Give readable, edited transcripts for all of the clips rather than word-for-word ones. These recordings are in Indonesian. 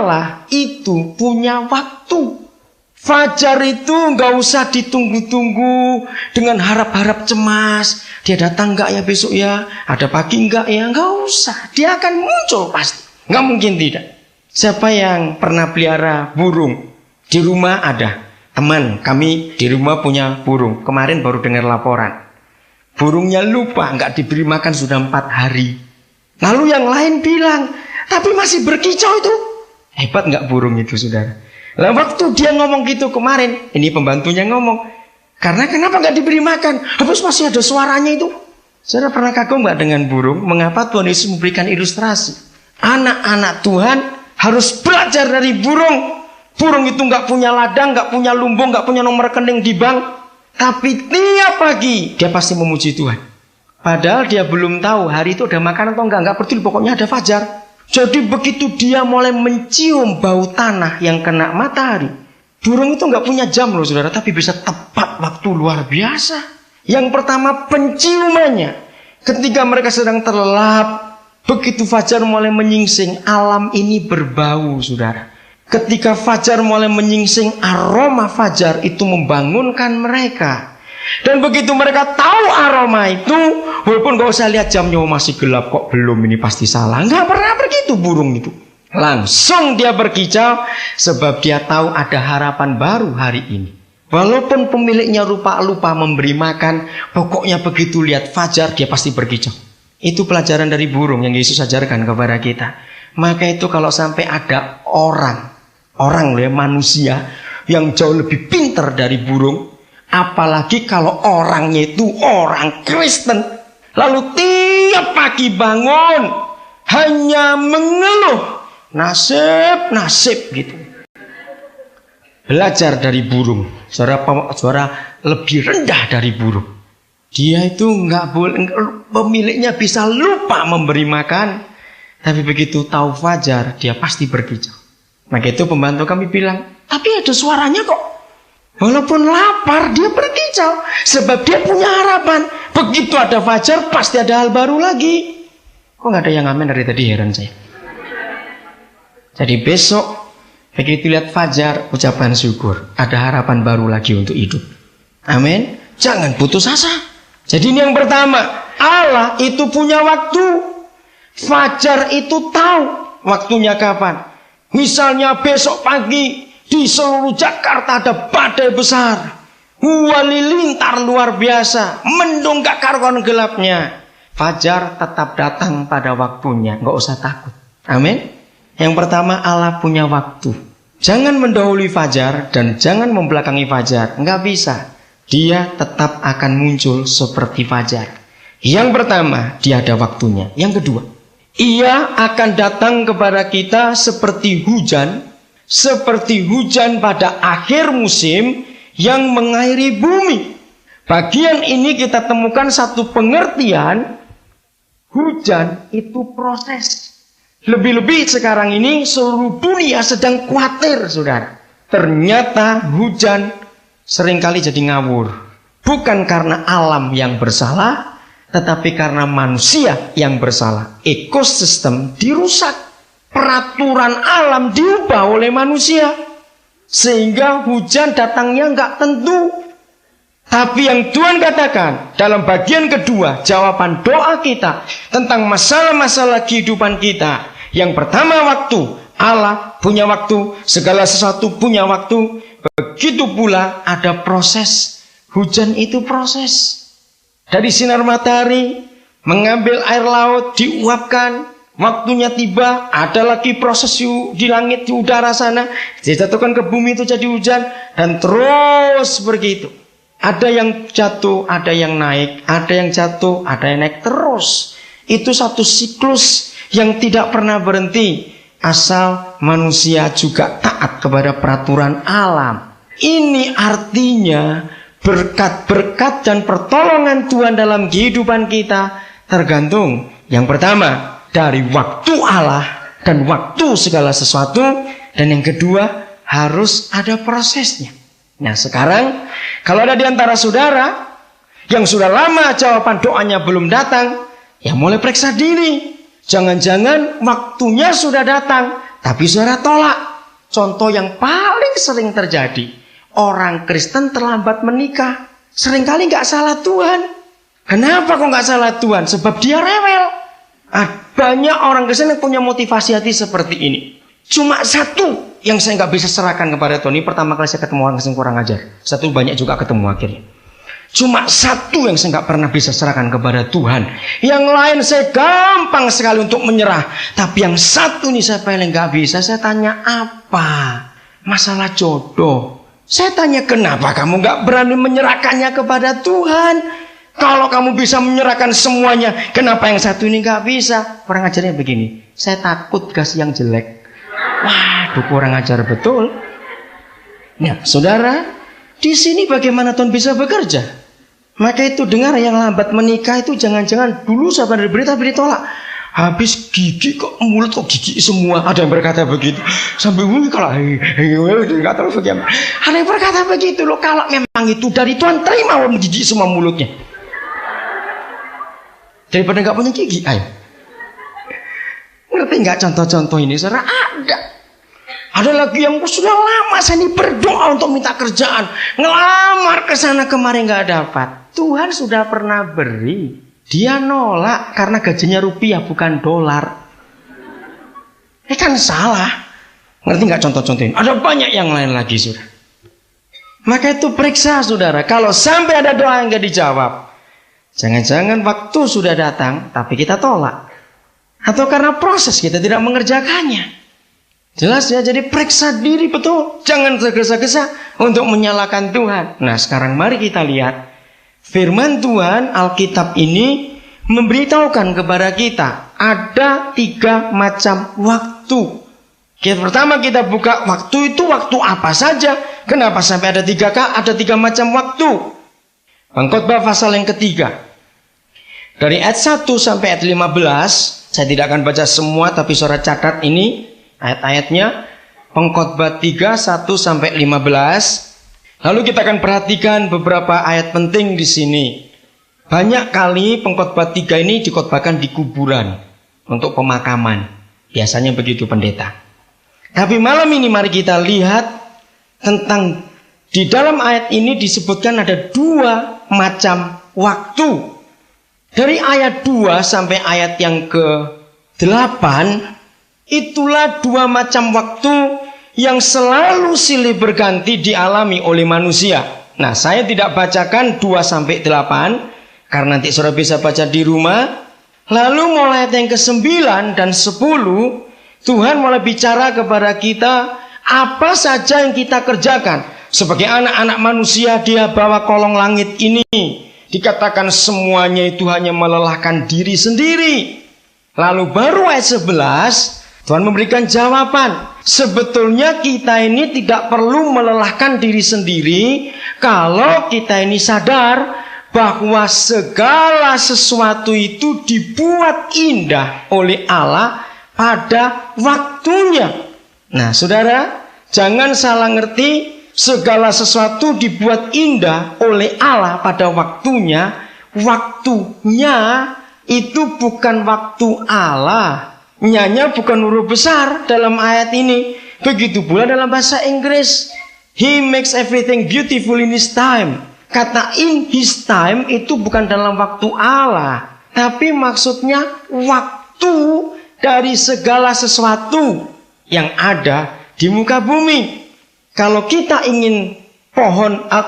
Allah itu punya waktu. Fajar itu nggak usah ditunggu-tunggu dengan harap-harap cemas. Dia datang nggak ya besok ya? Ada pagi nggak ya? Nggak usah. Dia akan muncul pasti. Nggak mungkin tidak. Siapa yang pernah pelihara burung? Di rumah ada. Teman kami di rumah punya burung. Kemarin baru dengar laporan. Burungnya lupa nggak diberi makan sudah 4 hari. Lalu yang lain bilang, tapi masih berkicau itu. Hebat nggak burung itu, saudara? Lah waktu dia ngomong gitu kemarin, ini pembantunya ngomong, karena kenapa nggak diberi makan? Habis masih ada suaranya itu. Saudara pernah kagum nggak dengan burung? Mengapa Tuhan Yesus memberikan ilustrasi? Anak-anak Tuhan harus belajar dari burung. Burung itu nggak punya ladang, nggak punya lumbung, nggak punya nomor rekening di bank, tapi tiap pagi dia pasti memuji Tuhan. Padahal dia belum tahu hari itu ada makan atau enggak peduli, pokoknya ada fajar. Jadi begitu dia mulai mencium bau tanah yang kena matahari, burung itu nggak punya jam loh saudara, tapi bisa tepat waktu luar biasa. Yang pertama penciumannya, ketika mereka sedang terlelap, begitu fajar mulai menyingsing, alam ini berbau saudara. Ketika fajar mulai menyingsing, aroma fajar itu membangunkan mereka. Dan begitu mereka tahu aroma itu, walaupun gak usah lihat jamnya, masih gelap kok, belum, ini pasti salah. Gak pernah begitu burung itu. Langsung dia berkicau, sebab dia tahu ada harapan baru hari ini. Walaupun pemiliknya lupa memberi makan, pokoknya begitu lihat fajar dia pasti berkicau. Itu pelajaran dari burung yang Yesus ajarkan kepada kita. Maka itu kalau sampai ada orang loh ya, manusia yang jauh lebih pintar dari burung, apalagi kalau orangnya itu orang Kristen, lalu tiap pagi bangun hanya mengeluh nasib gitu. Belajar dari burung, suara lebih rendah dari burung. Dia itu nggak boleh, pemiliknya bisa lupa memberi makan, tapi begitu tahu fajar dia pasti berkicau. Maka itu pembantu kami bilang, tapi ada suaranya kok. Walaupun lapar dia berkicau, sebab dia punya harapan. Begitu ada fajar pasti ada hal baru lagi. Kok gak ada yang amin dari tadi, heran saya. Jadi besok begitu lihat fajar, ucapan syukur, ada harapan baru lagi untuk hidup. Amin. Jangan putus asa. Jadi ini yang pertama, Allah itu punya waktu. Fajar itu tahu waktunya kapan. Misalnya besok pagi di seluruh Jakarta ada badai besar, halilintar luar biasa, mendung gak karuan gelapnya. Fajar tetap datang pada waktunya, gak usah takut. Amin. Yang pertama, Allah punya waktu. Jangan mendahului fajar dan jangan membelakangi fajar. Gak bisa. Dia tetap akan muncul seperti fajar. Yang pertama, dia ada waktunya. Yang kedua, ia akan datang kepada kita seperti hujan pada akhir musim yang mengairi bumi. Bagian ini kita temukan satu pengertian, hujan itu proses. Lebih-lebih sekarang ini seluruh dunia sedang khawatir, saudara. Ternyata hujan seringkali jadi ngawur. Bukan karena alam yang bersalah, tetapi karena manusia yang bersalah. Ekosistem dirusak. Peraturan alam diubah oleh manusia. Sehingga hujan datangnya nggak tentu. Tapi yang Tuhan katakan dalam bagian kedua, jawaban doa kita tentang masalah-masalah kehidupan kita. Yang pertama, waktu. Allah punya waktu, segala sesuatu punya waktu. Begitu pula ada proses. Hujan itu proses. Dari sinar matahari mengambil air laut, diuapkan, waktunya tiba, ada lagi proses di langit, di udara sana, dijatuhkan ke bumi itu jadi hujan, dan terus begitu. Ada yang jatuh, ada yang naik, ada yang jatuh, ada yang naik terus. Itu satu siklus yang tidak pernah berhenti, asal manusia juga taat kepada peraturan alam. Ini artinya berkat-berkat dan pertolongan Tuhan dalam kehidupan kita tergantung, yang pertama, dari waktu Allah dan waktu segala sesuatu, dan yang kedua, harus ada prosesnya. Nah sekarang, kalau ada di antara saudara yang sudah lama jawaban doanya belum datang, ya mulai periksa diri. Jangan-jangan waktunya sudah datang, Tapi saudara tolak. Contoh yang paling sering terjadi, orang Kristen terlambat menikah. Seringkali nggak salah Tuhan. Kenapa kok nggak salah Tuhan? Sebab dia rewel. Banyak orang Kristen yang punya motivasi hati seperti ini. Cuma satu yang saya nggak bisa serahkan kepada Tuhan. Ini pertama kali saya ketemu orang Kristen kurang ajar. Satu banyak juga ketemu akhirnya. Cuma satu yang saya nggak pernah bisa serahkan kepada Tuhan. Yang lain saya gampang sekali untuk menyerah. Tapi yang satu nih saya paling nggak bisa. Saya tanya apa? Masalah jodoh. Saya tanya kenapa kamu nggak berani menyerahkannya kepada Tuhan? Kalau kamu bisa menyerahkan semuanya, kenapa yang satu ini nggak bisa? Kurang ajarnya begini. Saya takut kasih yang jelek. Waduh, kurang ajar betul. Ya, saudara, di sini bagaimana Tuhan bisa bekerja? Maka itu dengar yang lambat menikah itu jangan-jangan dulu sahabat dari berita ditolak. Habis gigi kok mulut kok gigi semua. Ada yang berkata begitu. Sampai kalau nggak tahu bagaimana. Ada yang berkata begitu loh. Kalau memang itu dari Tuhan, terima gigi semua mulutnya. Daripada nggak punya gigi, ayo. Ngerti nggak contoh-contoh ini? Saudara, ada lagi yang sudah lama saya ini berdoa untuk minta kerjaan, ngelamar ke sana kemari nggak dapat. Tuhan sudah pernah beri, dia nolak karena gajinya rupiah bukan dolar. Ini kan salah. Ngerti nggak contoh-contoh ini? Ada banyak yang lain lagi, saudara. Maka itu periksa, saudara. Kalau sampai ada doa yang nggak dijawab, jangan-jangan waktu sudah datang, tapi kita tolak. Atau karena proses kita tidak mengerjakannya. Jelas ya, jadi periksa diri betul. Jangan tergesa-gesa untuk menyalahkan Tuhan. Nah sekarang mari kita lihat. Firman Tuhan, Alkitab ini memberitahukan kepada kita. Ada 3 macam waktu. Pertama kita buka waktu itu waktu apa saja. Kenapa sampai ada 3 macam waktu? Pengkhotbah pasal yang ketiga. Dari ayat 1 sampai ayat 15. Saya tidak akan baca semua, tapi saudara catat ini ayat-ayatnya. Pengkhotbah 3, 1 sampai 15. Lalu kita akan perhatikan beberapa ayat penting di sini. Banyak kali pengkhotbah 3 ini dikhotbahkan di kuburan untuk pemakaman. Biasanya begitu pendeta. Tapi malam ini mari kita lihat tentang di dalam ayat ini disebutkan ada 2 macam waktu. Dari ayat 2 sampai ayat yang ke-8, itulah 2 macam waktu yang selalu silih berganti dialami oleh manusia. Nah, saya tidak bacakan 2 sampai 8 karena nanti saudara bisa baca di rumah. Lalu mulai ayat yang ke-9 dan 10, Tuhan mulai bicara kepada kita apa saja yang kita kerjakan. Sebagai anak-anak manusia, dia bawa kolong langit ini. Dikatakan semuanya itu hanya melelahkan diri sendiri. Lalu baru ayat 11, Tuhan memberikan jawaban. Sebetulnya kita ini tidak perlu melelahkan diri sendiri kalau kita ini sadar bahwa segala sesuatu itu dibuat indah oleh Allah pada waktunya. Nah, saudara, jangan salah ngerti. Segala sesuatu dibuat indah oleh Allah pada waktunya. Waktunya itu bukan waktu Allah. Nyanya bukan huruf besar dalam ayat ini. Begitu pula dalam bahasa Inggris. He makes everything beautiful in his time. Kata in his time itu bukan dalam waktu Allah, tapi maksudnya waktu dari segala sesuatu yang ada di muka bumi. Kalau kita ingin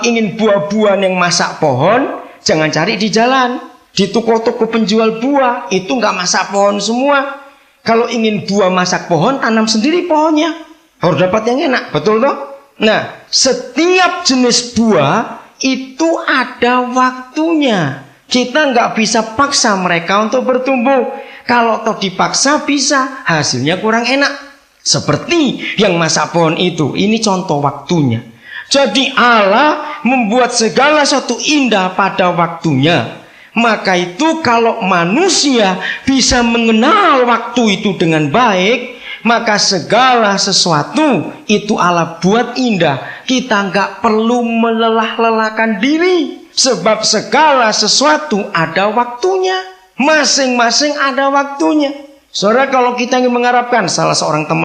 ingin buah-buahan yang masak pohon, jangan cari di jalan. Di toko-toko penjual buah, itu nggak masak pohon semua. Kalau ingin buah masak pohon, tanam sendiri pohonnya. Harus dapat yang enak, betul toh? Nah, setiap jenis buah itu ada waktunya. Kita nggak bisa paksa mereka untuk bertumbuh. Kalau toh dipaksa bisa, hasilnya kurang enak. Seperti yang masak pohon itu. Ini contoh waktunya. Jadi Allah membuat segala sesuatu indah pada waktunya. Maka itu kalau manusia bisa mengenal waktu itu dengan baik, maka segala sesuatu itu Allah buat indah. Kita nggak perlu melelah-lelahkan diri. Sebab segala sesuatu ada waktunya. Masing-masing ada waktunya. Saudara, kalau kita ingin mengharapkan salah seorang teman